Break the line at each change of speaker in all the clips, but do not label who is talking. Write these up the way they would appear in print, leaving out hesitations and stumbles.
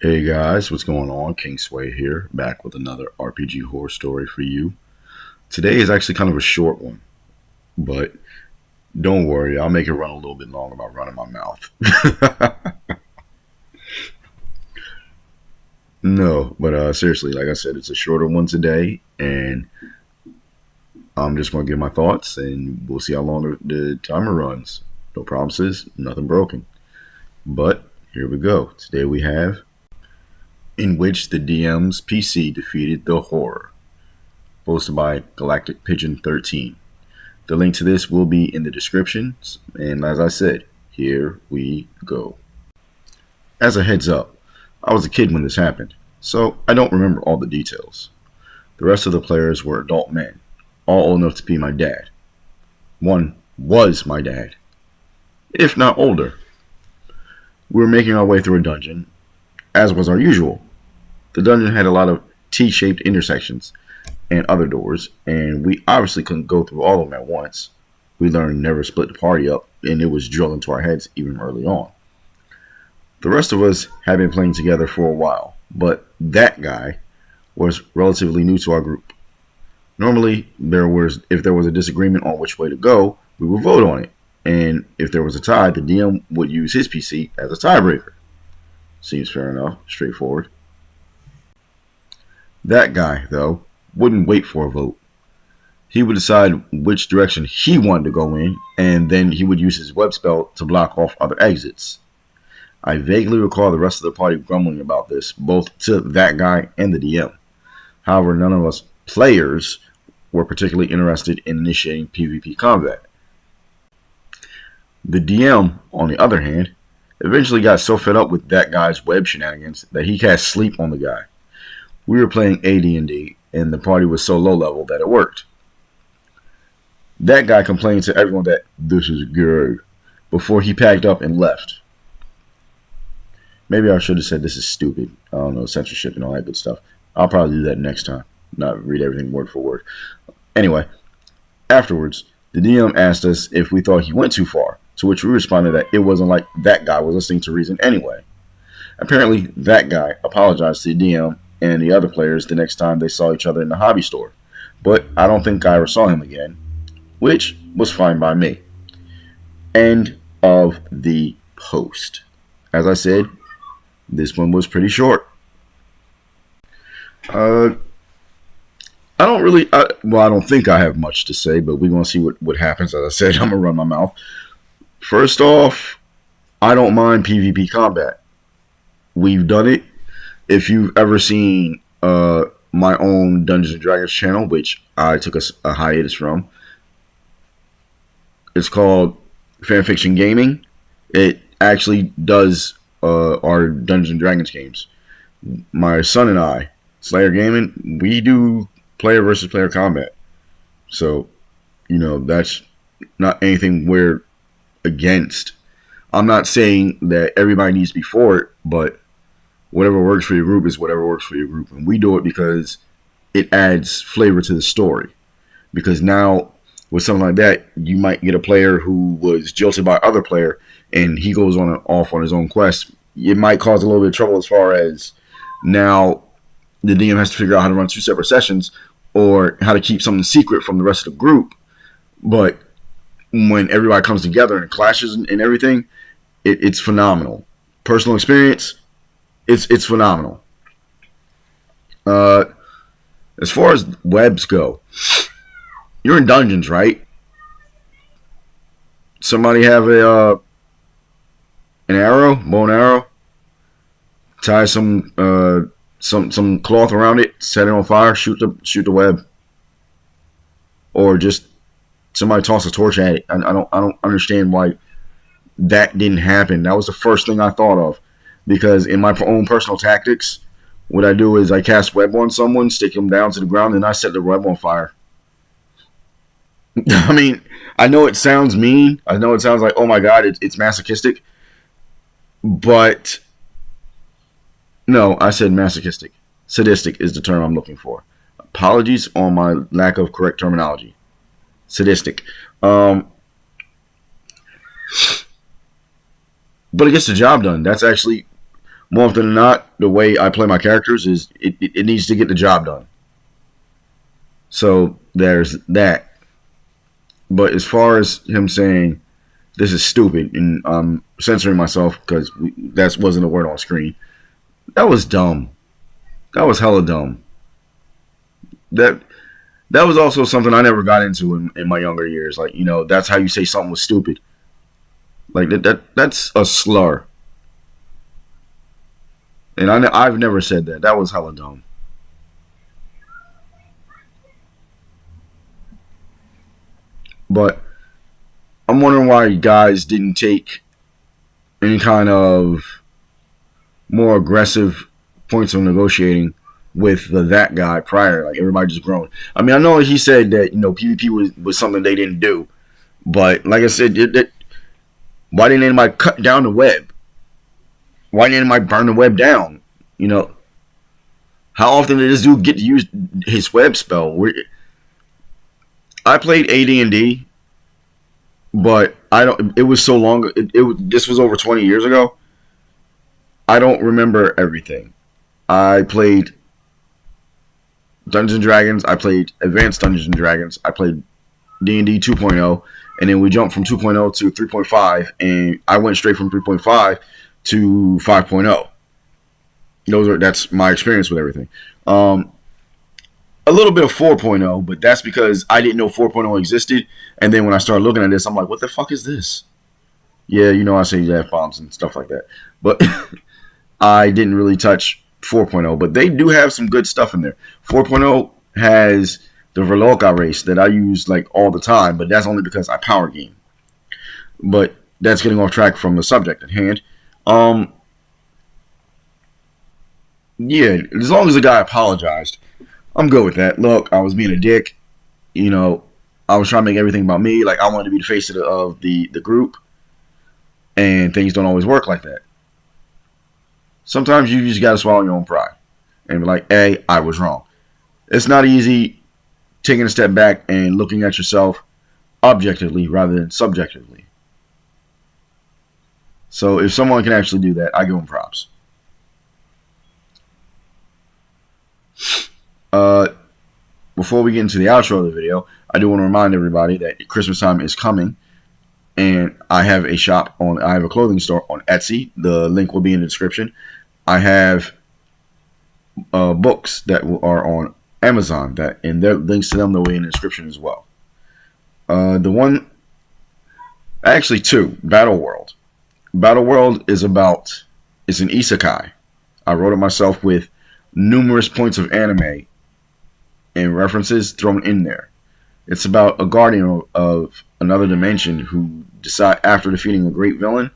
Hey guys, what's going on? King Sway here, back with another RPG horror story for you. Today is actually kind of a short one, but don't worry, I'll make it run a little bit longer by running my mouth. No, but seriously, like I said, it's a shorter one today, and I'm just going to give my thoughts, and we'll see how long the timer runs. No promises, nothing broken. But here we go. Today we have In Which the DM's PC Defeated the Horror, posted by Galactic Pigeon 13. The link to this will be in the description, and as I said, here we go. As a heads up, I was a kid when this happened, so I don't remember all the details. The rest of the players were adult men, all old enough to be my dad. One was my dad, if not older. We were making our way through a dungeon, as was our usual. The dungeon had a lot of T-shaped intersections and other doors, and we obviously couldn't go through all of them at once. We learned never split the party up, and it was drilled into our heads even early on. The rest of us had been playing together for a while, but that guy was relatively new to our group. Normally, if there was a disagreement on which way to go, we would vote on it, and if there was a tie, the DM would use his PC as a tiebreaker. Seems fair enough, straightforward. That guy, though, wouldn't wait for a vote. He would decide which direction he wanted to go in, and then he would use his web spell to block off other exits. I vaguely recall the rest of the party grumbling about this, both to that guy and the DM. However, none of us players were particularly interested in initiating PvP combat. The DM, on the other hand, eventually got so fed up with that guy's web shenanigans that he cast sleep on the guy. We were playing AD&D, and the party was so low level that it worked. That guy complained to everyone that this is good before he packed up and left. Maybe I should have said this is stupid. I don't know, censorship and all that good stuff. I'll probably do that next time, not read everything word for word. Anyway, afterwards, the DM asked us if we thought he went too far, to which we responded that it wasn't like that guy was listening to reason anyway. Apparently, that guy apologized to the DM and the other players the next time they saw each other in the hobby store, but I don't think I ever saw him again, which was fine by me. End of the post. As I said, this one was pretty short. I don't think I have much to say, but we're going to see what happens. As I said, I'm going to run my mouth. First off, I don't mind PvP combat. We've done it. If you've ever seen my own Dungeons & Dragons channel, which I took a hiatus from, it's called Fanfiction Gaming. It actually does our Dungeons & Dragons games. My son and I, Slayer Gaming, we do player versus player combat. So, that's not anything we're against. I'm not saying that everybody needs to be for it, but whatever works for your group is whatever works for your group. And we do it because it adds flavor to the story. Because now, with something like that, you might get a player who was jilted by other player, and he goes off on his own quest. It might cause a little bit of trouble as far as now the DM has to figure out how to run two separate sessions or how to keep something secret from the rest of the group. But when everybody comes together and clashes and everything, it's phenomenal. Personal experience, it's phenomenal. As far as webs go, you're in dungeons, right? Somebody have an arrow, bow and arrow, tie some cloth around it, set it on fire, shoot the web, or just somebody toss a torch at it. I don't understand why that didn't happen. That was the first thing I thought of, because in my own personal tactics, what I do is I cast web on someone, stick them down to the ground, and I set the web on fire. I mean, I know it sounds mean. I know it sounds like, oh my god, it's masochistic. But no, I said masochistic. Sadistic is the term I'm looking for. Apologies on my lack of correct terminology. Sadistic. But it gets the job done. That's actually More often than not, the way I play my characters is it needs to get the job done. So there's that. But as far as him saying this is stupid and I'm censoring myself because that wasn't a word on screen, that was dumb. That was hella dumb. That was also something I never got into in my younger years. Like, you know, that's how you say something was stupid. Like that's a slur. And I've never said that. That was hella dumb. But I'm wondering why guys didn't take any kind of more aggressive points of negotiating with that guy prior. Like, everybody just grown. I mean, I know he said that, you know, PvP was something they didn't do. But like I said, why didn't anybody cut down the web? Why didn't anybody burn the web down? You know, how often did this dude get to use his web spell? I played AD&D, but I don't. It was so long. This was over 20 years ago. I don't remember everything. I played Dungeons and Dragons. I played Advanced Dungeons and Dragons. I played D&D 2.0, and then we jumped from 2.0 to 3.5, and I went straight from 3.5 to 5.0. That's my experience with everything. A little bit of 4.0, but that's because I didn't know 4.0 existed. And then when I started looking at this, I'm like, what the fuck is this? Yeah, you know, I say F-bombs and stuff like that. But I didn't really touch 4.0. But they do have some good stuff in there. 4.0 has the Verloka race that I use like all the time, but that's only because I power game. But that's getting off track from the subject at hand. Yeah, as long as the guy apologized, I'm good with that. Look, I was being a dick. You know, I was trying to make everything about me. Like, I wanted to be the face of the group. And things don't always work like that. Sometimes you just got to swallow your own pride. And be like, hey, I was wrong. It's not easy taking a step back and looking at yourself objectively rather than subjectively. So if someone can actually do that, I give them props. Before we get into the outro of the video, I do want to remind everybody that Christmas time is coming, and I have a clothing store on Etsy. The link will be in the description. I have books that are on Amazon and their links to them will be in the description as well. Two, Battle World. Battle World is an isekai. I wrote it myself with numerous points of anime and references thrown in there. It's about a guardian of another dimension who after defeating a great villain,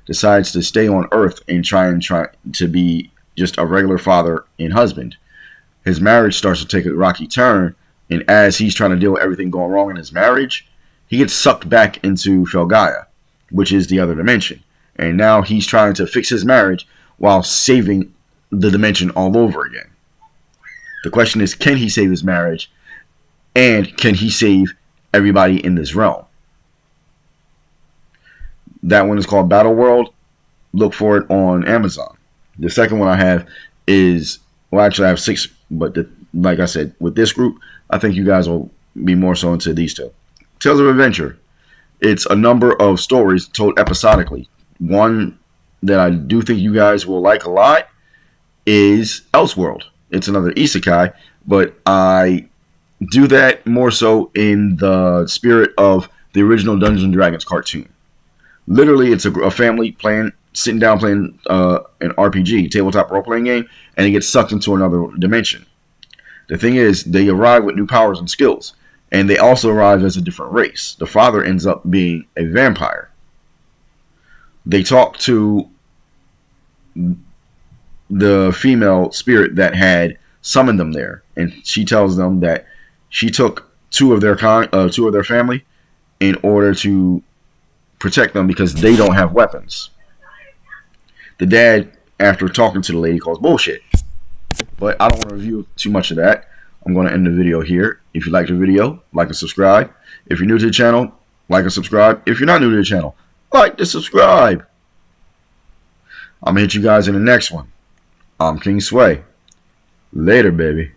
decides to stay on Earth and try to be just a regular father and husband. His marriage starts to take a rocky turn, and as he's trying to deal with everything going wrong in his marriage, he gets sucked back into Felgaia, which is the other dimension. And now he's trying to fix his marriage while saving the dimension all over again. The question is, can he save his marriage? And can he save everybody in this realm? That one is called Battle World. Look for it on Amazon. The second one I have is, well, actually I have 6, but like I said, with this group, I think you guys will be more so into these two. Tales of Adventure. It's a number of stories told episodically. One that I do think you guys will like a lot is Elseworld. It's another isekai, but I do that more so in the spirit of the original Dungeons and Dragons cartoon. Literally, it's a family sitting down playing an RPG, tabletop role-playing game, and it gets sucked into another dimension. The thing is, they arrive with new powers and skills, and they also arrive as a different race. The father ends up being a vampire. They talk to the female spirit that had summoned them there, and she tells them that she took two of their family in order to protect them because they don't have weapons. The dad, after talking to the lady, calls bullshit. But I don't want to review too much of that. I'm going to end the video here. If you liked the video, like and subscribe. If you're new to the channel, like and subscribe. If you're not new to the channel, like to subscribe. I'm going to hit you guys in the next one. I'm King Sway. Later, baby.